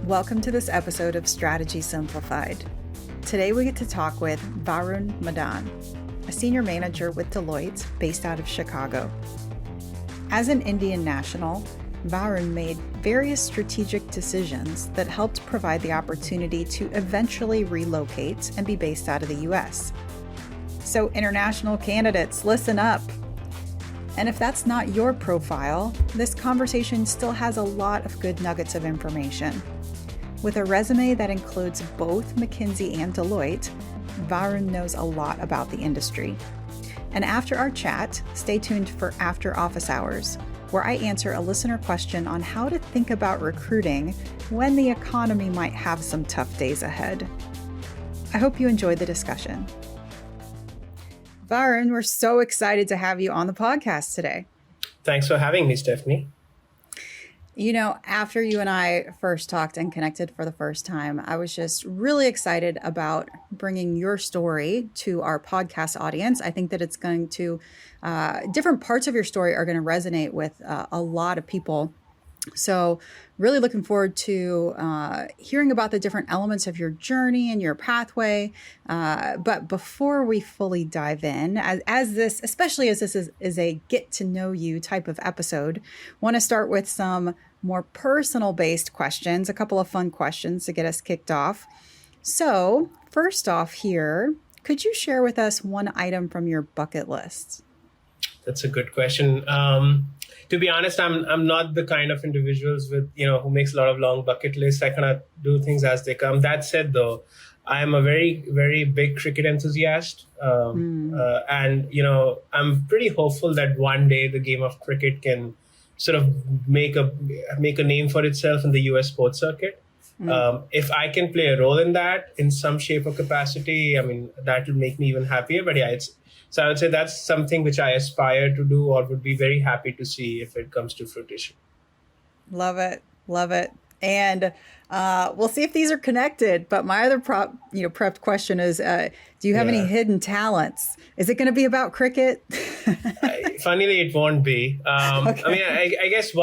Welcome to this episode of Strategy Simplified. Today we get to talk with Varun Madan, a senior manager with Deloitte based out of Chicago. As an Indian national, Varun made various strategic decisions that helped provide the opportunity to eventually relocate and be based out of the US. So international candidates, listen up. And if that's not your profile, this conversation still has a lot of good nuggets of information. With a resume that includes both McKinsey and Deloitte, Varun knows a lot about the industry. And after our chat, stay tuned for After Office Hours, where I answer a listener question on how to think about recruiting when the economy might have some tough days ahead. I hope you enjoyed the discussion. Varun, we're so excited to have you on the podcast today. Thanks for having me, Stephanie. You know, after you and I first talked and connected for the first time, I was just really excited about bringing your story to our podcast audience. I think that it's going to, different parts of your story are going to resonate with a lot of people. So really looking forward to hearing about the different elements of your journey and your pathway. But before we fully dive in, as this, especially as this is a get to know you type of episode, want to start with some more personal based questions, a couple of fun questions to get us kicked off. So first off here, could you share with us one item from your bucket list? That's a good question. To be honest, I'm not the kind of individuals who makes a lot of long bucket lists. I kind of do things as they come. That said, though, I am a very, very big cricket enthusiast. And, I'm pretty hopeful that one day the game of cricket can sort of make a name for itself in the US sports circuit. If I can play a role in that in some shape or capacity, I mean, that will make me even happier. But yeah, so I would say that's something which I aspire to do or would be very happy to see if it comes to fruition. Love it. Love it. And we'll see if these are connected. But my other prepped question is, do you have any hidden talents? Is it going to be about cricket? Funnily, it won't be. Okay. I mean, I guess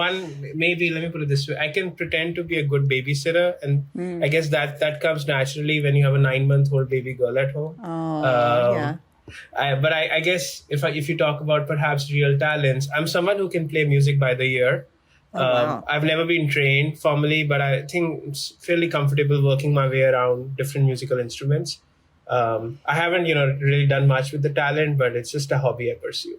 maybe, let me put it this way. I can pretend to be a good babysitter. And I guess that comes naturally when you have a 9-month-old baby girl at home. Yeah. But I guess if you talk about perhaps real talents, I'm someone who can play music by the ear. Wow. I've never been trained formally, but I think it's fairly comfortable working my way around different musical instruments. I haven't, really done much with the talent, but it's just a hobby I pursue.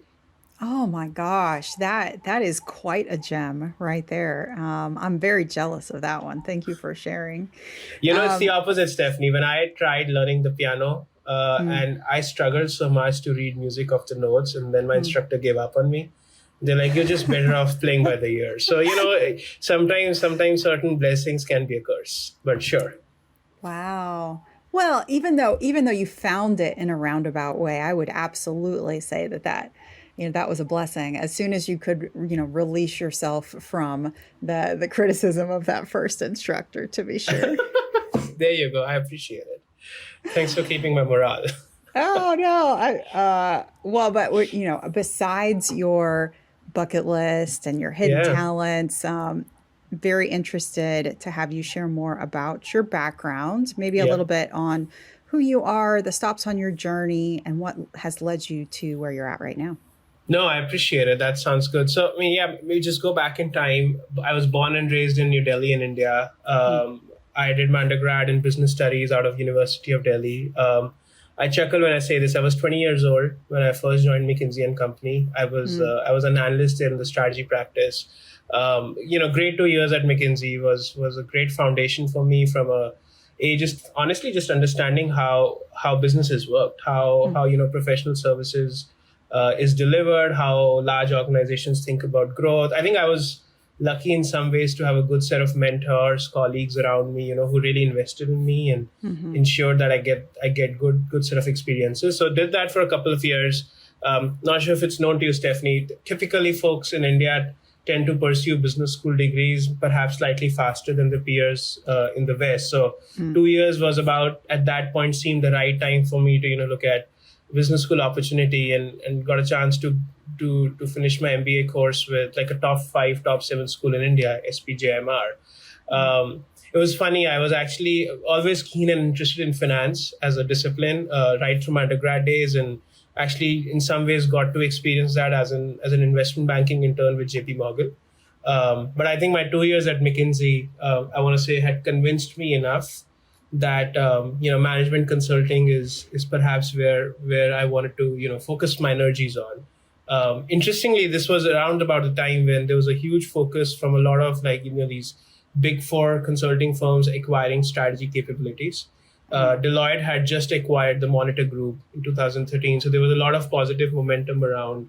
Oh my gosh, that is quite a gem right there. I'm very jealous of that one. Thank you for sharing. It's the opposite, Stephanie. When I tried learning the piano, and I struggled so much to read music off the notes, and then my instructor gave up on me. They're like, you're just better off playing by the ear. So, sometimes certain blessings can be a curse, but sure. Wow. Well, even though you found it in a roundabout way, I would absolutely say that was a blessing. As soon as you could, release yourself from the criticism of that first instructor, to be sure. There you go. I appreciate it. Thanks for keeping my morale. Oh, no. But besides your bucket list and your hidden talents, very interested to have you share more about your background, maybe a little bit on who you are, the stops on your journey, and what has led you to where you're at right now. No, I appreciate it. That sounds good. So, we just go back in time. I was born and raised in New Delhi in India. I did my undergrad in business studies out of University of Delhi. I chuckle when I say this. I was 20 years old when I first joined McKinsey and Company. I was an analyst in the strategy practice. Great 2 years at McKinsey was a great foundation for me from just understanding how businesses worked, how professional services is delivered, how large organizations think about growth. I think I was lucky in some ways to have a good set of mentors, colleagues around me, who really invested in me and ensured that I get good set of experiences. So did that for a couple of years. Not sure if it's known to you, Stephanie. Typically, folks in India tend to pursue business school degrees perhaps slightly faster than the peers in the West. So 2 years was at that point seemed the right time for me to look at business school opportunity and got a chance to finish my MBA course with like a top 5, top 7 school in India, SPJMR. it was funny. I was actually always keen and interested in finance as a discipline, right from my undergrad days, and actually in some ways got to experience that as an investment banking intern with JP Morgan. But I think my 2 years at McKinsey, I want to say, had convinced me enough that management consulting is perhaps where I wanted to focus my energies on. Interestingly, this was around about the time when there was a huge focus from a lot of these big four consulting firms acquiring strategy capabilities. Deloitte had just acquired the Monitor Group in 2013, so there was a lot of positive momentum around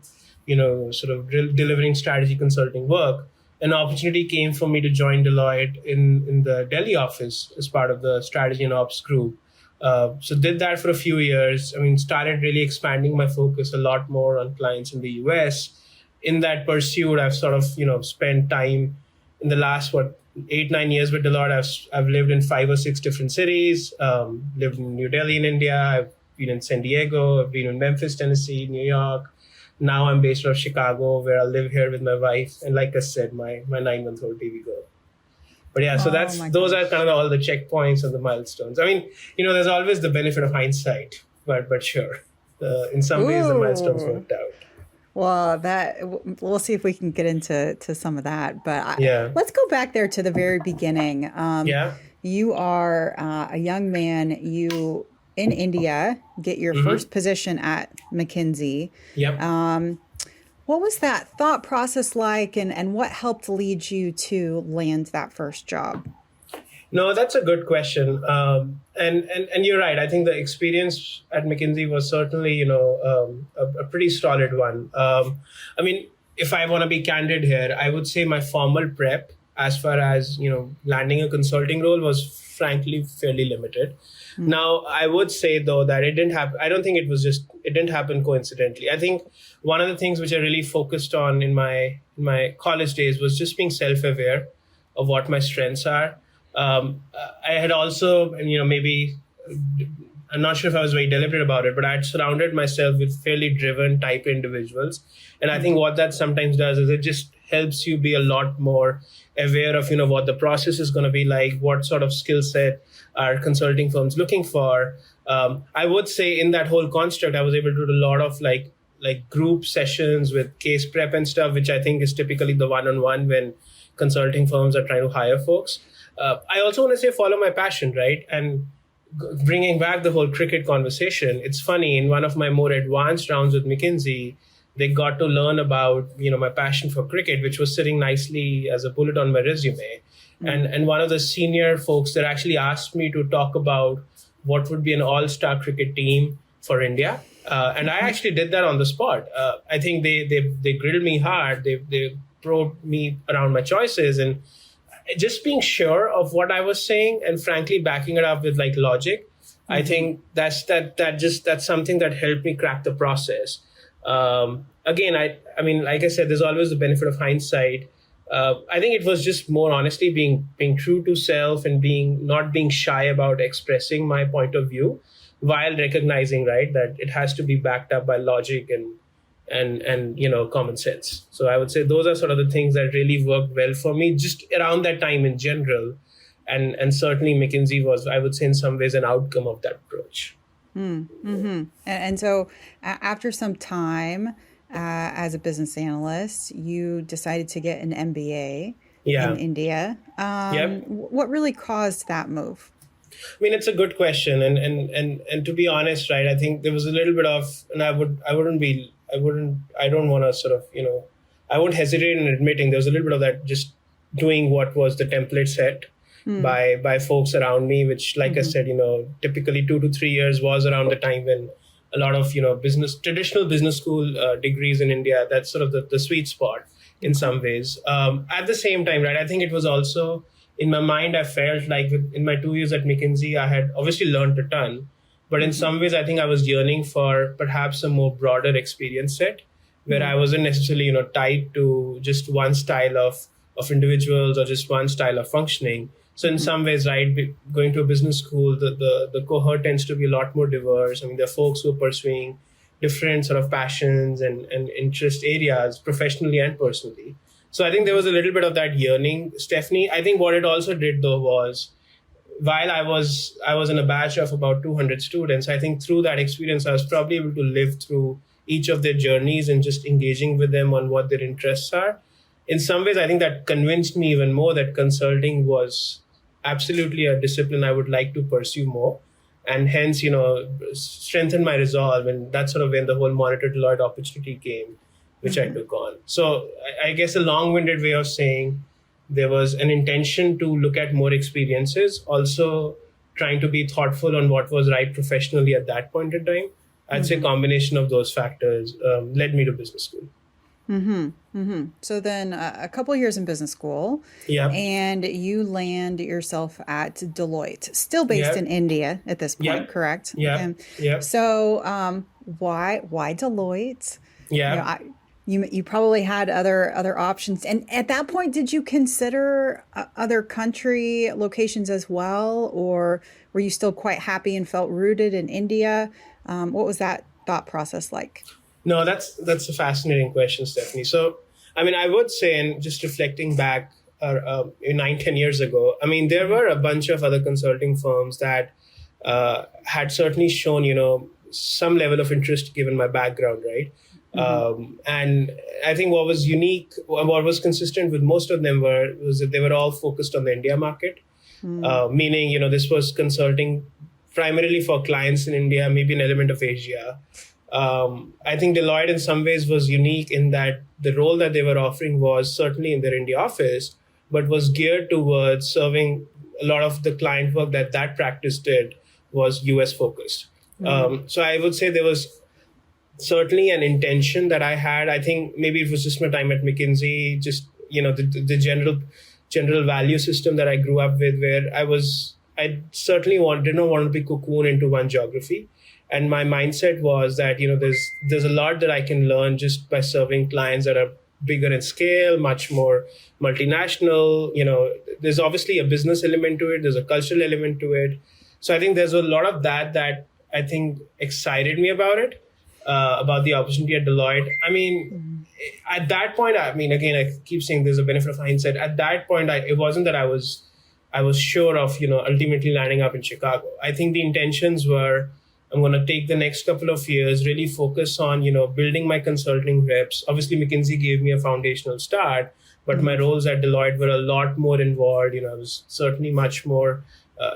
sort of delivering strategy consulting work. An opportunity came for me to join Deloitte in the Delhi office as part of the strategy and ops group. So did that for a few years. I mean, started really expanding my focus a lot more on clients in the US. In that pursuit, I've sort of, spent time in the last, 8-9 years with Deloitte. I've lived in 5 or 6 different cities, lived in New Delhi in India. I've been in San Diego. I've been in Memphis, Tennessee, New York. Now I'm based out of Chicago, where I live here with my wife. And like I said, my 9-month-old baby girl. But yeah, so those are kind of all the checkpoints and the milestones. I mean, there's always the benefit of hindsight, but sure, in some ways the milestones worked out. Well, we'll see if we can get into some of that. But yeah, let's go back there to the very beginning. You are a young man. You in India get your first position at McKinsey. Yep. What was that thought process like, and what helped lead you to land that first job? No, that's a good question. And you're right. I think the experience at McKinsey was certainly, a pretty solid one. I mean, if I want to be candid here, I would say my formal prep as far as, landing a consulting role was frankly fairly limited. Now, I would say, though, that it didn't happen. I don't think it didn't happen coincidentally. I think one of the things which I really focused on in my college days was just being self-aware of what my strengths are. I had also, maybe, I'm not sure if I was very deliberate about it, but I had surrounded myself with fairly driven type individuals. And I think what that sometimes does is it just helps you be a lot more aware of, what the process is going to be like, what sort of skill set are consulting firms looking for. I would say in that whole construct, I was able to do a lot of like group sessions with case prep and stuff, which I think is typically the one-on-one when consulting firms are trying to hire folks. I also want to say follow my passion, right? And bringing back the whole cricket conversation, it's funny, in one of my more advanced rounds with McKinsey, they got to learn about, my passion for cricket, which was sitting nicely as a bullet on my resume. And one of the senior folks that actually asked me to talk about what would be an all-star cricket team for India. And I actually did that on the spot. I think they grilled me hard. They probed me around my choices, and just being sure of what I was saying and frankly backing it up with logic. I think that's something that helped me crack the process. Again, I mean, like I said, there's always the benefit of hindsight. I think it was just more honestly being true to self and not being shy about expressing my point of view, while recognizing, right, that it has to be backed up by logic and common sense. So I would say those are sort of the things that really worked well for me just around that time in general. And certainly McKinsey was, I would say, in some ways an outcome of that approach. And so after some time as a business analyst, you decided to get an MBA in India. What really caused that move? I mean, it's a good question. And to be honest, right, I think there was a little bit of, and I don't want to sort of, I won't hesitate in admitting there was a little bit of that, just doing what was the template set by folks around me, which, like I said, typically 2 to 3 years was around the time when a lot of, traditional business school degrees in India, that's sort of the sweet spot in some ways. At the same time, right, I think it was also, in my mind, I felt like in my 2 years at McKinsey, I had obviously learned a ton. But in some ways, I think I was yearning for perhaps a more broader experience set, where I wasn't necessarily, tied to just one style of individuals or just one style of functioning. So in some ways, right, going to a business school, the cohort tends to be a lot more diverse. I mean, there are folks who are pursuing different sort of passions and interest areas professionally and personally. So I think there was a little bit of that yearning, Stephanie. I think what it also did, though, was while I was in a batch of about 200 students, I think through that experience, I was probably able to live through each of their journeys and just engaging with them on what their interests are. In some ways, I think that convinced me even more that consulting was absolutely a discipline I would like to pursue more. And hence, strengthen my resolve. And that's sort of when the whole Monitor Deloitte opportunity came, which I took on. So I guess a long-winded way of saying there was an intention to look at more experiences, also trying to be thoughtful on what was right professionally at that point in time. I'd say a combination of those factors led me to business school. So then a couple of years in business school, and you land yourself at Deloitte, still based in India at this point, correct? So why Deloitte? You probably had other options, and at that point, did you consider other country locations as well, or were you still quite happy and felt rooted in India? What was that thought process like? No, that's a fascinating question, Stephanie. So, I mean, I would say, and just reflecting back 9-10 years ago, I mean, there were a bunch of other consulting firms that had certainly shown, some level of interest given my background, right? And I think what was unique, what was consistent with most of them was that they were all focused on the India market, meaning, this was consulting primarily for clients in India, maybe an element of Asia. I think Deloitte in some ways was unique in that the role that they were offering was certainly in their India office, but was geared towards serving a lot of the client work that practice did was US focused. So I would say there was certainly an intention that I had. I think maybe it was just my time at McKinsey, just, the general value system that I grew up with, where I certainly did not want to be cocooned into one geography. And my mindset was that, there's a lot that I can learn just by serving clients that are bigger in scale, much more multinational. There's obviously a business element to it. There's a cultural element to it. So I think there's a lot of that I think excited me about it, about the opportunity at Deloitte. I mean, at that point, again, I keep saying there's a benefit of hindsight. At that point, it wasn't that I was sure of, ultimately landing up in Chicago. I think the intentions were, I'm going to take the next couple of years, really focus on, building my consulting reps. Obviously, McKinsey gave me a foundational start, but my roles at Deloitte were a lot more involved. I was certainly much more,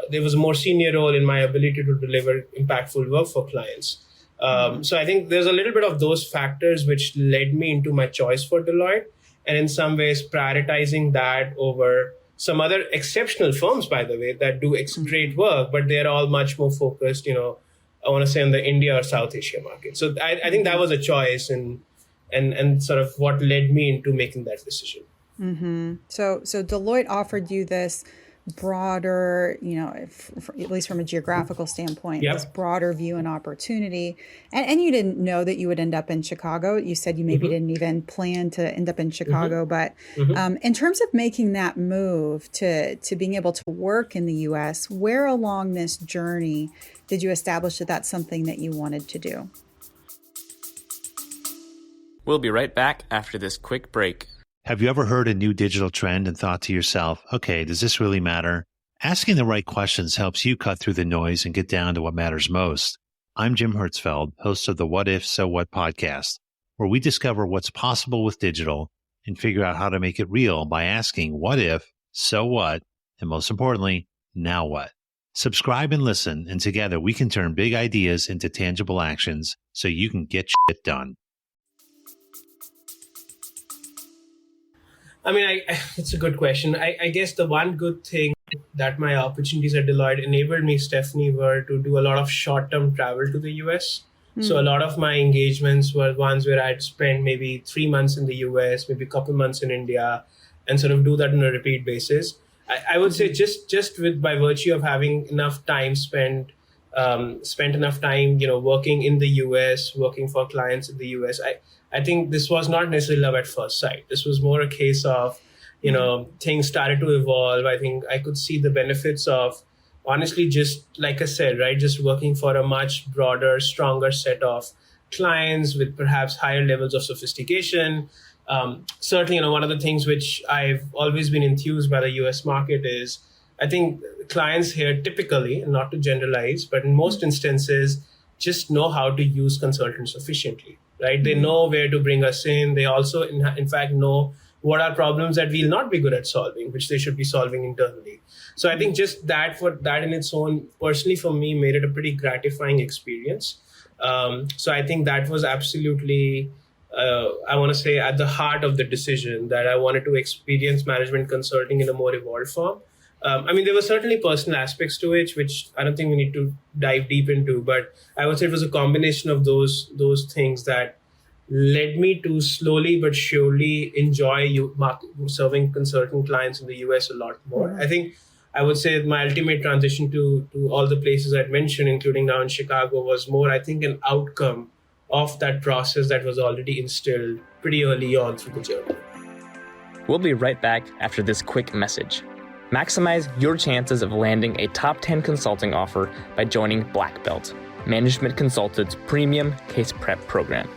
there was a more senior role in my ability to deliver impactful work for clients. So I think there's a little bit of those factors which led me into my choice for Deloitte, and in some ways prioritizing that over some other exceptional firms, by the way, that do great work, but they're all much more focused, I want to say on the India or South Asia market. So I think that was a choice and sort of what led me into making that decision. So Deloitte offered you this broader, at least from a geographical standpoint, this broader view and opportunity. And you didn't know that you would end up in Chicago. You said you maybe didn't even plan to end up in Chicago. But in terms of making that move to being able to work in the U.S., where along this journey did you establish that that's something that you wanted to do? We'll be right back after this quick break. Have you ever heard a new digital trend and thought to yourself, okay, does this really matter? Asking the right questions helps you cut through the noise and get down to what matters most. I'm Jim Hertzfeld, host of the What If, So What podcast, where we discover what's possible with digital and figure out how to make it real by asking what if, so what, and most importantly, now what? Subscribe and listen, and together we can turn big ideas into tangible actions so you can get shit done. I mean, it's a good question. I guess the one good thing that my opportunities at Deloitte enabled me, Stephanie, were to do a lot of short-term travel to the US. So a lot of my engagements were ones where I'd spend maybe 3 months in the US, maybe a couple months in India, and sort of do that on a repeat basis. I would say just by virtue of having enough time spent enough time, working in the US, working for clients in the US, I think this was not necessarily love at first sight. This was more a case of, things started to evolve. I think I could see the benefits of, honestly, just like I said, right, just working for a much broader, stronger set of clients with perhaps higher levels of sophistication. Certainly, one of the things which I've always been enthused by the US market is, I think clients here typically, and not to generalize, but in most instances, just know how to use consultants efficiently, right? They know where to bring us in. They also, in fact, know what are problems that we'll not be good at solving, which they should be solving internally. So I think just that in its own, personally for me, made it a pretty gratifying experience. So I think that was absolutely, I want to say, at the heart of the decision that I wanted to experience management consulting in a more evolved form. I mean, there were certainly personal aspects to it, which I don't think we need to dive deep into, but I would say it was a combination of those things that led me to slowly but surely enjoy serving consulting clients in the US a lot more. I think I would say my ultimate transition to all the places I'd mentioned, including now in Chicago, was more, I think, an outcome of that process that was already instilled pretty early on through the journey. We'll be right back after this quick message. Maximize your chances of landing a top 10 consulting offer by joining Black Belt, Management Consultant's premium case prep program.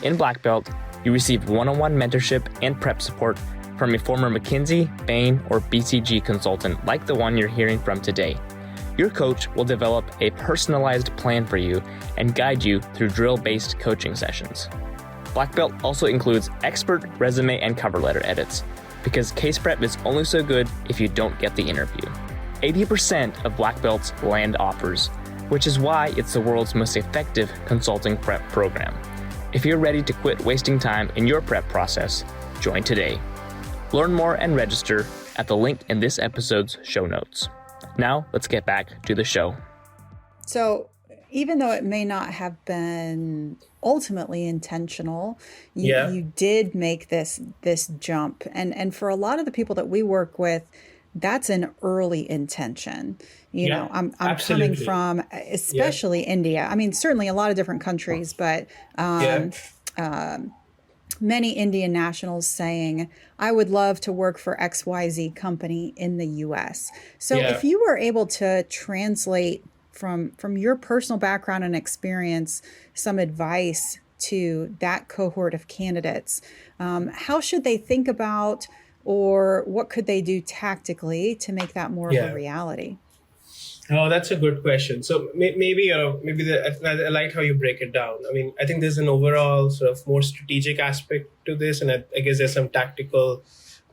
In Black Belt, you receive one-on-one mentorship and prep support from a former McKinsey, Bain, or BCG consultant like the one you're hearing from today. Your coach will develop a personalized plan for you and guide you through drill-based coaching sessions. Black Belt also includes expert resume and cover letter edits, because case prep is only so good if you don't get the interview. 80% of Black Belts land offers, which is why it's the world's most effective consulting prep program. If you're ready to quit wasting time in your prep process, join today. Learn more and register at the link in this episode's show notes. Now, let's get back to the show. So, even though it may not have been ultimately intentional, you did make this jump. And for a lot of the people that we work with, that's an early intention. You know, I'm coming from especially India. I mean, certainly a lot of different countries, but many Indian nationals saying, I would love to work for XYZ company in the US. So if you were able to translate from your personal background and experience some advice to that cohort of candidates, how should they think about, or what could they do tactically to make that more of a reality? Oh, that's a good question. So maybe I like how you break it down. I mean, I think there's an overall sort of more strategic aspect to this, and I guess there's some tactical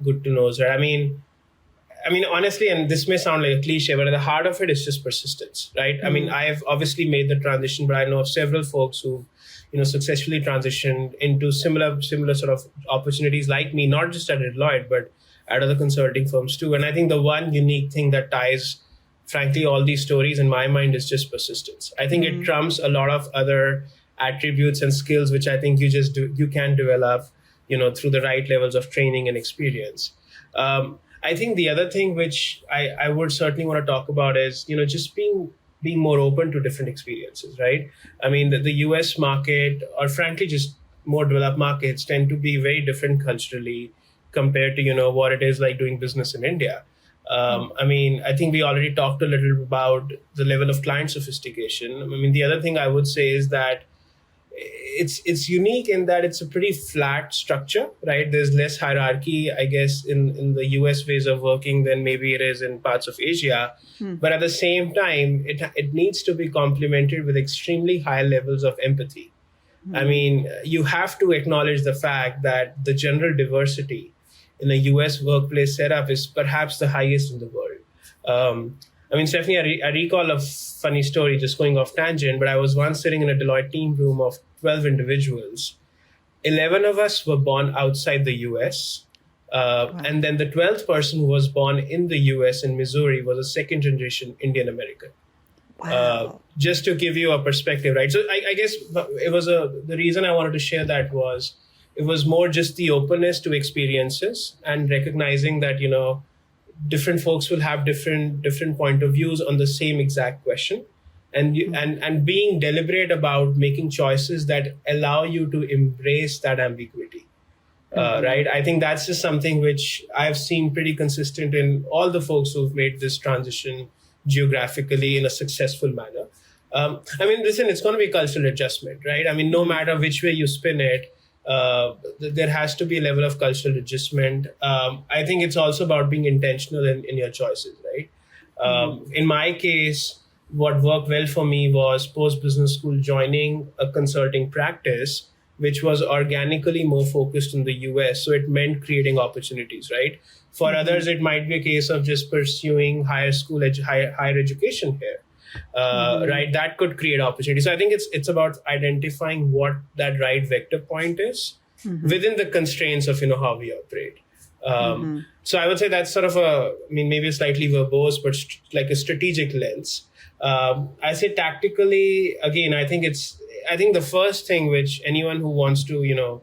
good to knows, right? I mean, honestly, and this may sound like a cliche, but at the heart of it is just persistence, right? I mean, I've obviously made the transition, but I know of several folks who, successfully transitioned into similar sort of opportunities like me, not just at Deloitte, but at other consulting firms too. And I think the one unique thing that ties, frankly, all these stories in my mind is just persistence. I think it trumps a lot of other attributes and skills, which I think you can develop, through the right levels of training and experience. I think the other thing which I would certainly want to talk about is, just being more open to different experiences, right? I mean, the US market, or frankly, just more developed markets, tend to be very different culturally compared to, what it is like doing business in India. I mean, I think we already talked a little about the level of client sophistication. I mean, the other thing I would say is that it's unique in that it's a pretty flat structure, right? There's less hierarchy, I guess, in the US ways of working than maybe it is in parts of Asia. But at the same time, it needs to be complemented with extremely high levels of empathy. I mean, you have to acknowledge the fact that the general diversity in the US workplace setup is perhaps the highest in the world. I mean, Stephanie, I recall a funny story, just going off tangent, but I was once sitting in a Deloitte team room of 12 individuals. 11 of us were born outside the US. And then the 12th person who was born in the US in Missouri was a second generation Indian American. Wow. Just to give you a perspective, right? So I guess it was the reason I wanted to share that was, it was more just the openness to experiences and recognizing that, different folks will have different point of views on the same exact question, and being deliberate about making choices that allow you to embrace that ambiguity. Right? I think that's just something which I've seen pretty consistent in all the folks who've made this transition geographically in a successful manner. I mean, listen, it's going to be a cultural adjustment, right? I mean, no matter which way you spin it, there has to be a level of cultural adjustment. I think it's also about being intentional in your choices, right? In my case, what worked well for me was post-business school joining a consulting practice, which was organically more focused in the US. So it meant creating opportunities, right? For others, it might be a case of just pursuing higher education here, right? That could create opportunities. So I think it's about identifying what that right vector point is within the constraints of, how we operate. So I would say that's sort of maybe slightly verbose, but like a strategic lens. I say tactically, again, I think the first thing which anyone who wants to,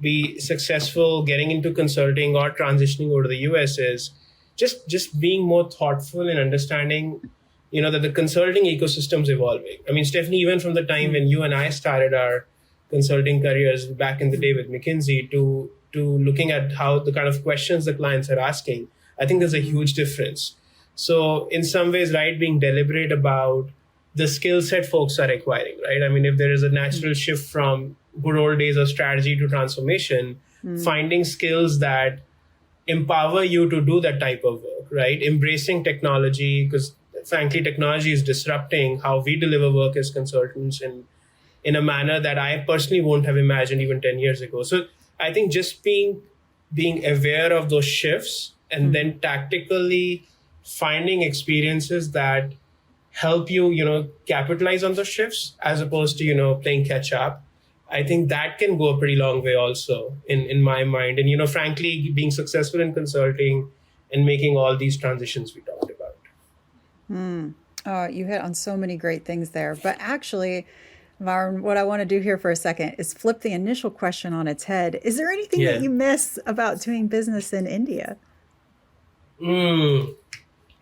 be successful getting into consulting or transitioning over to the US is just being more thoughtful and understanding, that the consulting ecosystem is evolving. I mean, Stephanie, even from the time when you and I started our consulting careers back in the day with McKinsey to looking at how the kind of questions the clients are asking, I think there's a huge difference. So in some ways, right, being deliberate about the skill set folks are acquiring, right? I mean, if there is a natural shift from good old days of strategy to transformation, finding skills that empower you to do that type of work, right? Embracing technology, because frankly, technology is disrupting how we deliver work as consultants in a manner that I personally won't have imagined even 10 years ago. So I think just being aware of those shifts and then tactically finding experiences that help you, capitalize on those shifts as opposed to, playing catch up. I think that can go a pretty long way also in my mind. And, frankly, being successful in consulting and making all these transitions we talked about. You hit on so many great things there. But actually, Varun, what I want to do here for a second is flip the initial question on its head. Is there anything that you miss about doing business in India?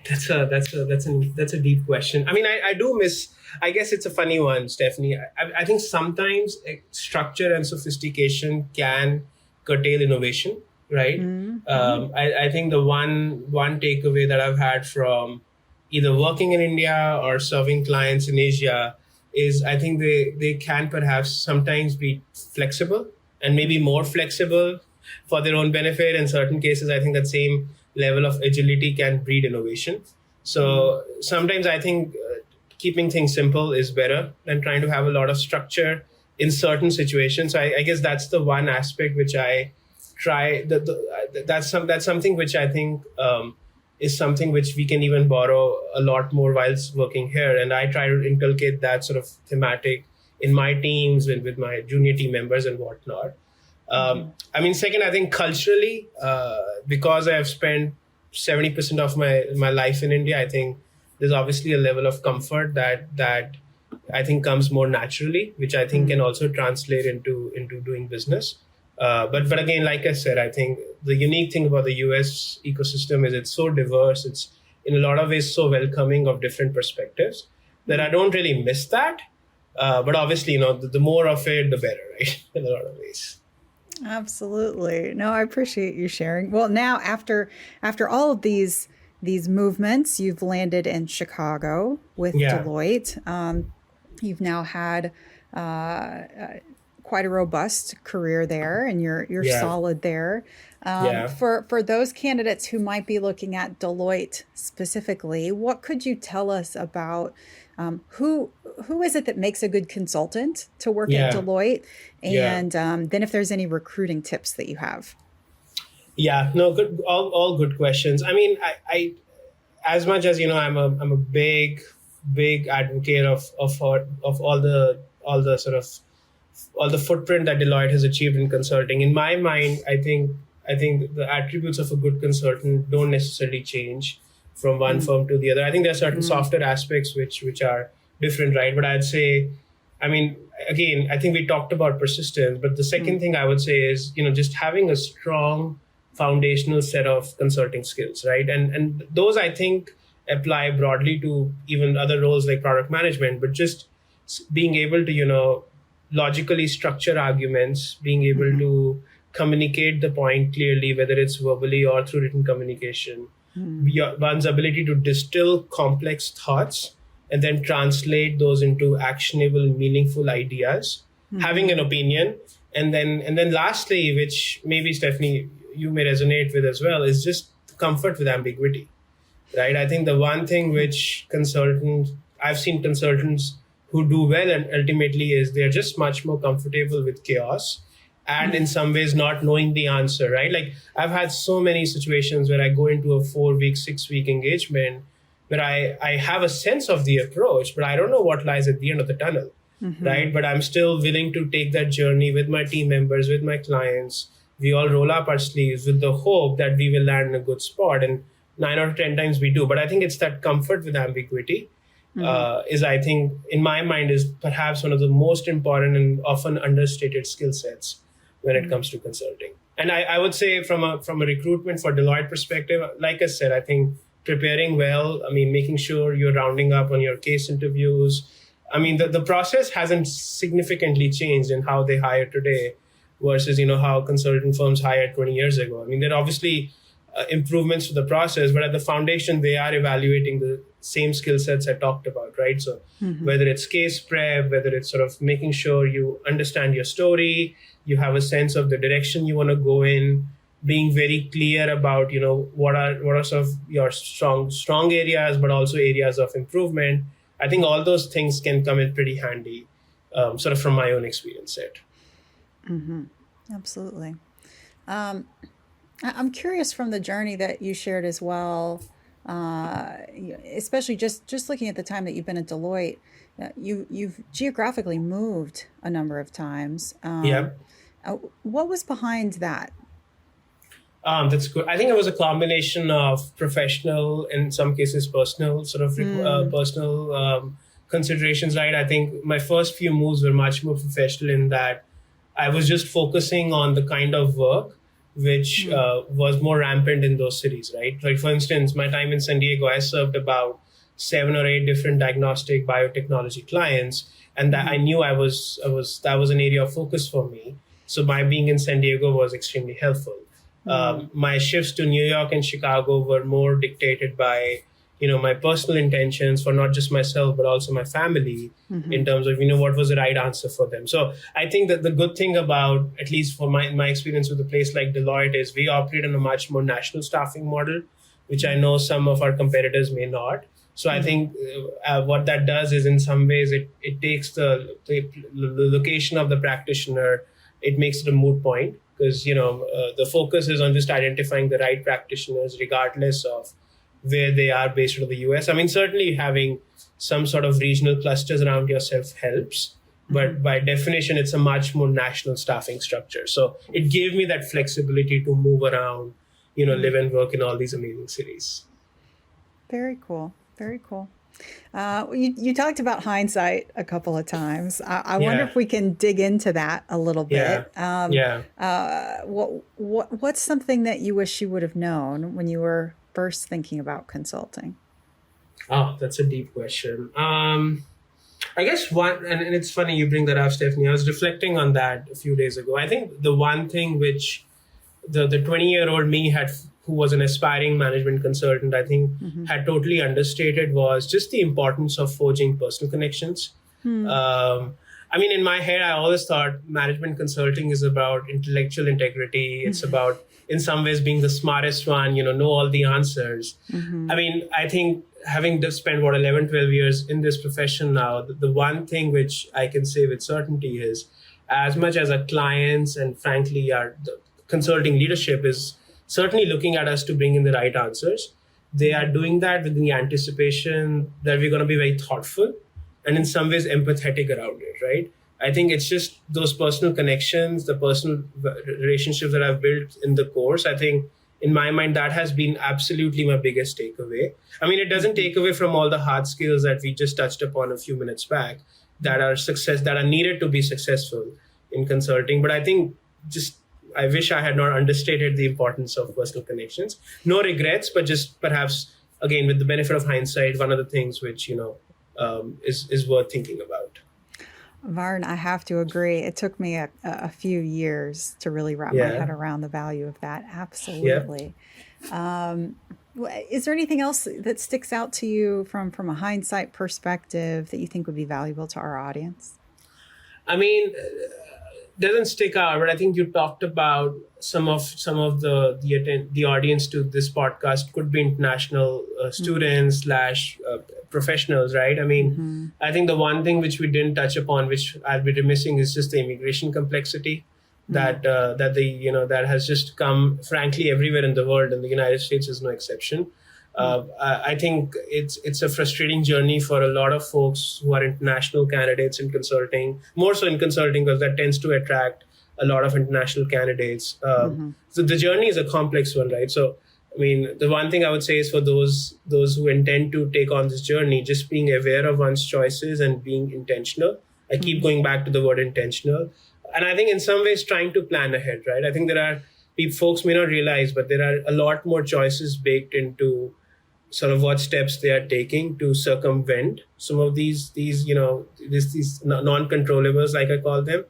That's a deep question. I mean, I do miss. I guess it's a funny one, Stephanie. I think sometimes structure and sophistication can curtail innovation, right? I think the one takeaway that I've had from either working in India or serving clients in Asia is I think they can perhaps sometimes be flexible and maybe more flexible for their own benefit. In certain cases, I think that same level of agility can breed innovation. So sometimes I think keeping things simple is better than trying to have a lot of structure in certain situations. So I guess that's the one aspect which I try. That's something which I think is something which we can even borrow a lot more whilst working here. And I try to inculcate that sort of thematic in my teams and with my junior team members and whatnot. I mean, second, I think culturally, because I have spent 70% of my life in India, I think there's obviously a level of comfort that I think comes more naturally, which I think can also translate into doing business. But again, like I said, I think the unique thing about the US ecosystem is it's so diverse. It's in a lot of ways so welcoming of different perspectives that I don't really miss that. But obviously, the more of it, the better, right? In a lot of ways. Absolutely. No, I appreciate you sharing. Well, now after all of these movements, you've landed in Chicago with Deloitte. You've now had quite a robust career there, and you're solid there. For those candidates who might be looking at Deloitte specifically, what could you tell us about who is it that makes a good consultant to work at Deloitte? And then if there's any recruiting tips that you have. Yeah, no, good. All good questions. I mean, I as much as I'm a big advocate of all the sort of all the footprint that Deloitte has achieved in consulting. In my mind, I think the attributes of a good consultant don't necessarily change from one firm to the other. I think there are certain softer aspects which are different, right? But I'd say, I mean, again, I think we talked about persistence, but the second thing I would say is, just having a strong foundational set of consulting skills, right? And those I think apply broadly to even other roles like product management, but just being able to, logically structure arguments, being able to communicate the point clearly, whether it's verbally or through written communication, one's ability to distill complex thoughts and then translate those into actionable, meaningful ideas, having an opinion. And then lastly, which maybe Stephanie, you may resonate with as well, is just comfort with ambiguity. right? I think the one thing which I've seen consultants who do well and ultimately is they're just much more comfortable with chaos and in some ways not knowing the answer, right? Like I've had so many situations where I go into a 4-week, 6-week engagement where I have a sense of the approach, but I don't know what lies at the end of the tunnel, right? But I'm still willing to take that journey with my team members, with my clients. We all roll up our sleeves with the hope that we will land in a good spot. And 9 out of 10 times we do. But I think it's that comfort with ambiguity is, I think, in my mind, is perhaps one of the most important and often understated skill sets when it comes to consulting. And I would say from a recruitment for Deloitte perspective, like I said, I think preparing well, I mean, making sure you're rounding up on your case interviews. I mean, the process hasn't significantly changed in how they hire today versus, how consulting firms hired 20 years ago. I mean, there are obviously improvements to the process, but at the foundation, they are evaluating the same skill sets I talked about, right? So whether it's case prep, whether it's sort of making sure you understand your story, you have a sense of the direction you want to go in, being very clear about, what are sort of your strong areas, but also areas of improvement. I think all those things can come in pretty handy, sort of from my own experience set. Absolutely. I'm curious from the journey that you shared as well, especially just looking at the time that you've been at Deloitte, you've geographically moved a number of times. What was behind that? That's good. I think it was a combination of professional, in some cases personal, sort of personal considerations, right? I think my first few moves were much more professional in that I was just focusing on the kind of work which was more rampant in those cities, right? Like, for instance, my time in San Diego, I served about 7 or 8 different diagnostic biotechnology clients, and that I knew that was an area of focus for me. So my being in San Diego was extremely helpful. My shifts to New York and Chicago were more dictated by, my personal intentions for not just myself, but also my family in terms of, what was the right answer for them. So I think that the good thing about, at least for my experience with a place like Deloitte, is we operate on a much more national staffing model, which I know some of our competitors may not. So I think what that does is, in some ways, it takes the location of the practitioner, it makes it a moot point, because, the focus is on just identifying the right practitioners, regardless of where they are based out of the US. I mean, certainly having some sort of regional clusters around yourself helps, but by definition, it's a much more national staffing structure. So it gave me that flexibility to move around, live and work in all these amazing cities. Very cool. Very cool. You talked about hindsight a couple of times. I wonder if we can dig into that a little bit. What's something that you wish you would have known when you were first thinking about consulting? Oh, that's a deep question. I guess one, and it's funny you bring that up, Stephanie. I was reflecting on that a few days ago. I think the one thing which the 20-year-old me who was an aspiring management consultant, I think had totally understated was just the importance of forging personal connections. I mean, in my head, I always thought management consulting is about intellectual integrity. It's about, in some ways, being the smartest one, know all the answers. I mean, I think having just spent 11, 12 years in this profession now, the one thing which I can say with certainty is, as much as our clients and frankly our consulting leadership is certainly looking at us to bring in the right answers, they are doing that with the anticipation that we're going to be very thoughtful and in some ways empathetic around it, right? I think it's just those personal connections, the personal relationships that I've built in the course. I think in my mind, that has been absolutely my biggest takeaway. I mean, it doesn't take away from all the hard skills that we just touched upon a few minutes back that are needed to be successful in consulting. But I think I wish I had not understated the importance of personal connections. No regrets, but just perhaps, again, with the benefit of hindsight, one of the things which, is worth thinking about. Varun, I have to agree. It took me a few years to really wrap my head around the value of that. Absolutely. Is there anything else that sticks out to you from a hindsight perspective that you think would be valuable to our audience? I mean, doesn't stick out, but I think you talked about some of the audience to this podcast could be international students slash professionals, right? I mean, I think the one thing which we didn't touch upon, which I'll be missing, is just the immigration complexity that that has just come, frankly, everywhere in the world, and the United States is no exception. I think it's a frustrating journey for a lot of folks who are international candidates in consulting, more so in consulting because that tends to attract a lot of international candidates. So the journey is a complex one, right? So, I mean, the one thing I would say is for those who intend to take on this journey, just being aware of one's choices and being intentional. I keep going back to the word intentional. And I think in some ways trying to plan ahead, right? I think there are folks may not realize, but there are a lot more choices baked into sort of what steps they are taking to circumvent some of these non-controllables, like I call them,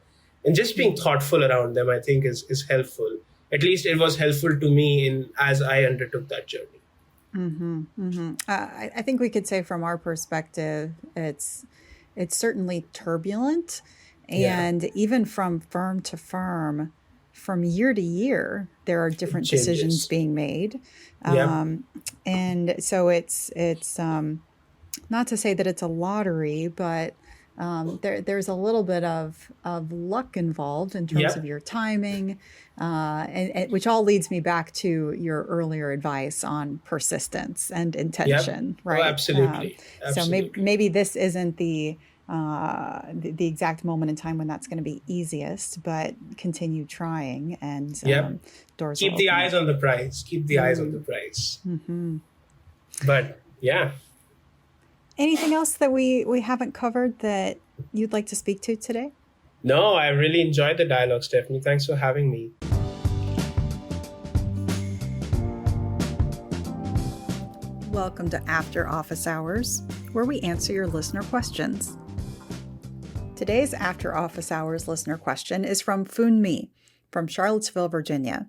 and just being thoughtful around them, I think is helpful. At least it was helpful to me as I undertook that journey. I think we could say from our perspective, it's certainly turbulent, and even from firm to firm, from year to year, there are different decisions being made. And so it's not to say that it's a lottery, but there's a little bit of luck involved in terms of your timing, and which all leads me back to your earlier advice on persistence and intention, right? Oh, absolutely. So maybe this isn't the exact moment in time when that's going to be easiest, but continue trying, and doors keep the eyes on the prize. Keep the eyes on the prize. But anything else that we haven't covered that you'd like to speak to today? No, I really enjoyed the dialogue, Stephanie. Thanks for having me. Welcome to After Office Hours, where we answer your listener questions. Today's After Office Hours listener question is from Foon Mi from Charlottesville, Virginia.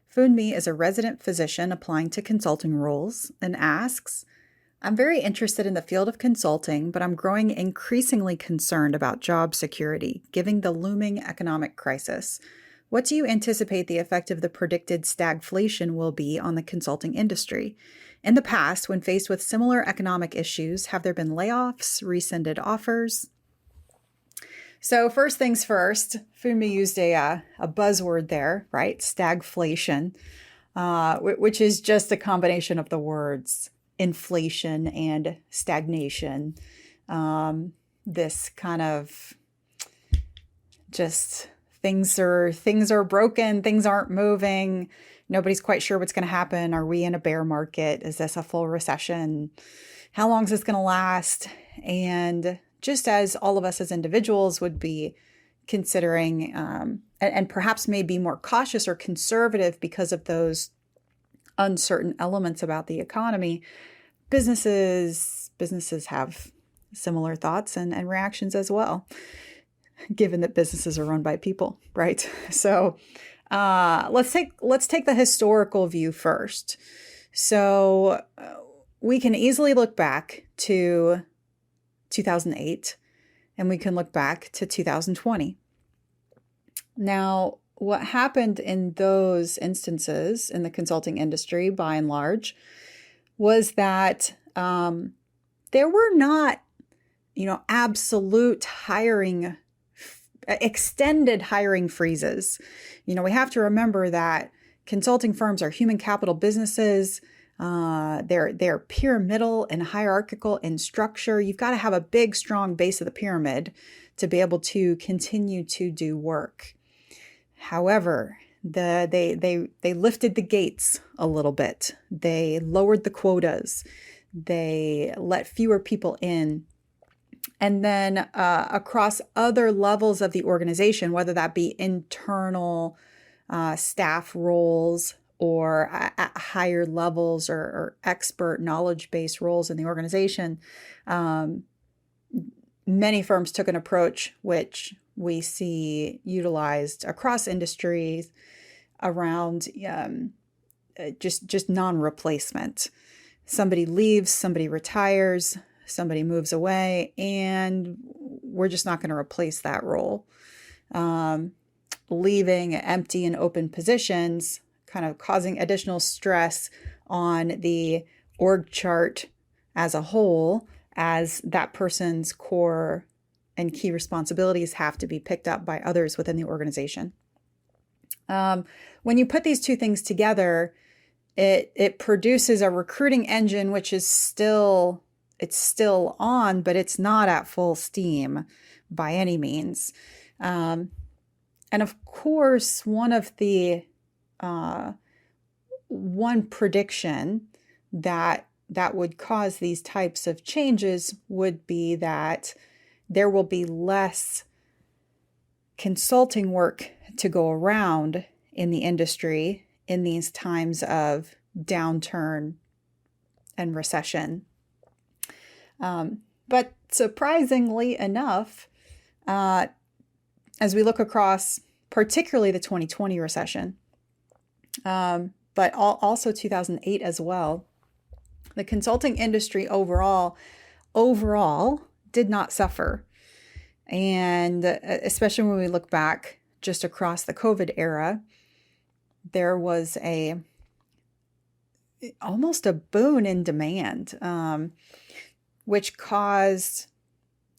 Foon Mi is a resident physician applying to consulting roles and asks, I'm very interested in the field of consulting, but I'm growing increasingly concerned about job security, given the looming economic crisis. What do you anticipate the effect of the predicted stagflation will be on the consulting industry? In the past, when faced with similar economic issues, have there been layoffs, rescinded offers? So first things first, Foon Mi used a buzzword there, right? Stagflation, which is just a combination of the words inflation and stagnation. This kind of just things are broken, things aren't moving. Nobody's quite sure what's going to happen. Are we in a bear market? Is this a full recession? How long is this going to last? And just as all of us as individuals would be considering and perhaps may be more cautious or conservative because of those uncertain elements about the economy, businesses have similar thoughts and reactions as well, given that businesses are run by people, right? So let's take the historical view first. So we can easily look back to 2008, and we can look back to 2020. Now, what happened in those instances in the consulting industry, by and large, was that there were not, absolute extended hiring freezes. We have to remember that consulting firms are human capital businesses. They're pyramidal and hierarchical in structure. You've got to have a big, strong base of the pyramid to be able to continue to do work. However, they lifted the gates a little bit. They lowered the quotas. They let fewer people in. And then across other levels of the organization, whether that be internal staff roles or at higher levels or expert knowledge-based roles in the organization, many firms took an approach which we see utilized across industries around just non-replacement. Somebody leaves, somebody retires, somebody moves away, and we're just not going to replace that role. leaving empty and open positions, kind of causing additional stress on the org chart as a whole, as that person's core and key responsibilities have to be picked up by others within the organization. When you put these two things together, it produces a recruiting engine, which is still on, but it's not at full steam by any means. And of course, one prediction that would cause these types of changes would be that there will be less consulting work to go around in the industry in these times of downturn and recession. But surprisingly enough, as we look across particularly the 2020 recession, but also 2008 as well, the consulting industry overall did not suffer. And especially when we look back just across the COVID era, there was almost a boon in demand, which caused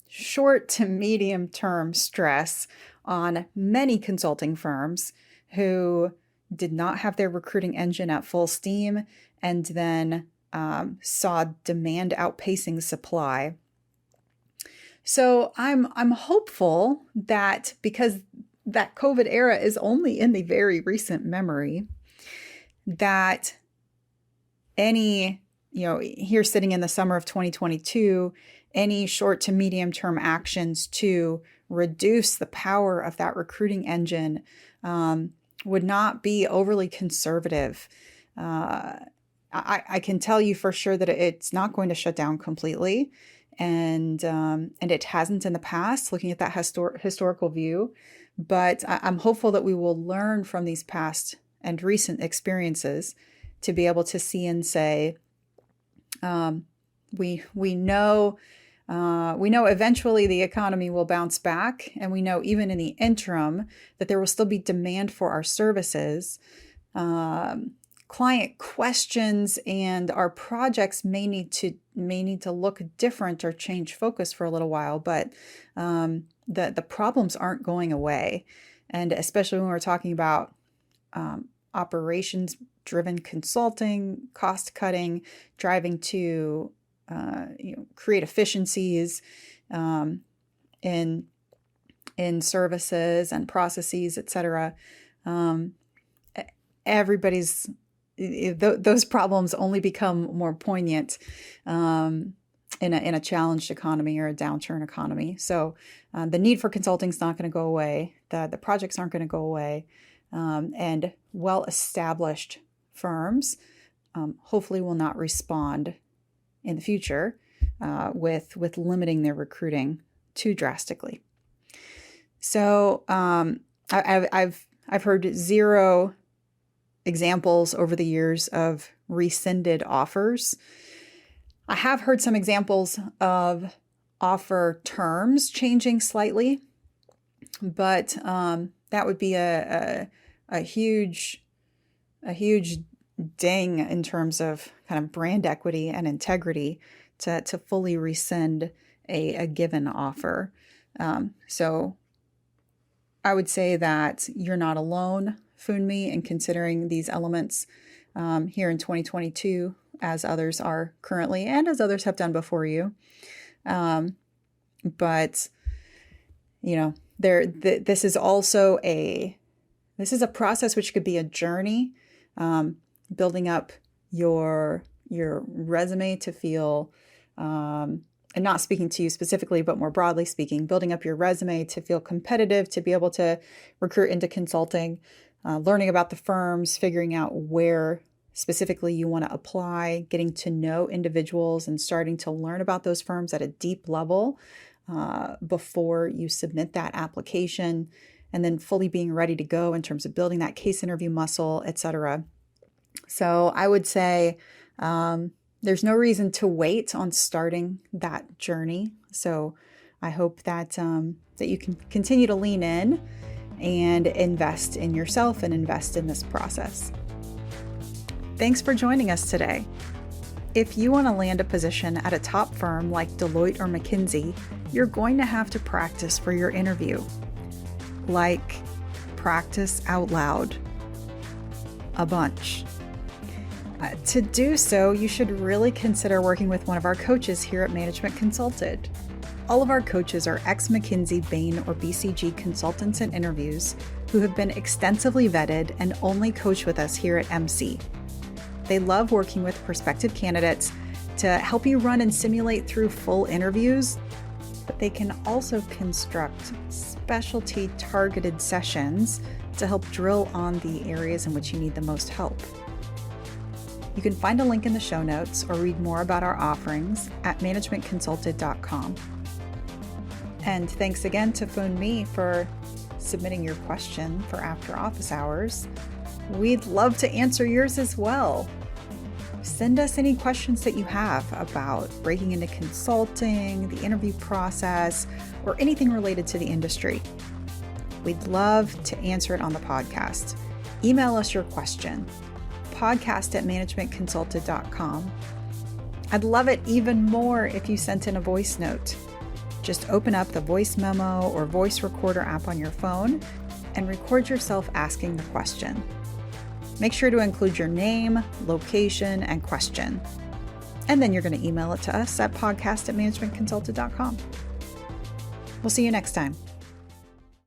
short to medium term stress on many consulting firms who did not have their recruiting engine at full steam, and then saw demand outpacing supply. So I'm hopeful that, because that COVID era is only in the very recent memory, that here sitting in the summer of 2022, any short to medium term actions to reduce the power of that recruiting engine would not be overly conservative. I can tell you for sure that it's not going to shut down completely. And it hasn't in the past, looking at that historical view. But I'm hopeful that we will learn from these past and recent experiences to be able to see and say, we know eventually the economy will bounce back, and we know even in the interim that there will still be demand for our services. Client questions and our projects may need to look different or change focus for a little while, but the problems aren't going away. And especially when we're talking about operations-driven consulting, cost cutting, driving to create efficiencies in services and processes, et cetera. Those problems only become more poignant in a challenged economy or a downturn economy. So the need for consulting is not going to go away. The projects aren't going to go away. And well-established firms hopefully will not respond in the future with limiting their recruiting too drastically. So I've heard zero examples over the years of rescinded offers. I have heard some examples of offer terms changing slightly, but that would be a huge ding in terms of kind of brand equity and integrity to fully rescind a given offer. So I would say that you're not alone, Funmi, in considering these elements here in 2022, as others are currently, and as others have done before you. But this is also this is a process which could be a journey, building up your resume to feel, and not speaking to you specifically, but more broadly speaking, building up your resume to feel competitive, to be able to recruit into consulting, learning about the firms, figuring out where specifically you want to apply, getting to know individuals and starting to learn about those firms at a deep level before you submit that application, and then fully being ready to go in terms of building that case interview muscle, et cetera. So I would say there's no reason to wait on starting that journey. So I hope that that you can continue to lean in and invest in yourself and invest in this process. Thanks for joining us today. If you want to land a position at a top firm like Deloitte or McKinsey, you're going to have to practice for your interview. Like, practice out loud. A bunch. To do so, you should really consider working with one of our coaches here at Management Consulted. All of our coaches are ex-McKinsey, Bain, or BCG consultants in interviews who have been extensively vetted and only coach with us here at MC. They love working with prospective candidates to help you run and simulate through full interviews, but they can also construct specialty targeted sessions to help drill on the areas in which you need the most help. You can find a link in the show notes or read more about our offerings at managementconsulted.com. And thanks again to Phone Me for submitting your question for After Office Hours. We'd love to answer yours as well. Send us any questions that you have about breaking into consulting, the interview process, or anything related to the industry. We'd love to answer it on the podcast. Email us your question, podcast@managementconsulted.com. I'd love it even more if you sent in a voice note. Just open up the voice memo or voice recorder app on your phone and record yourself asking the question. Make sure to include your name, location, and question. And then you're going to email it to us at podcast@managementconsulted.com. We'll see you next time.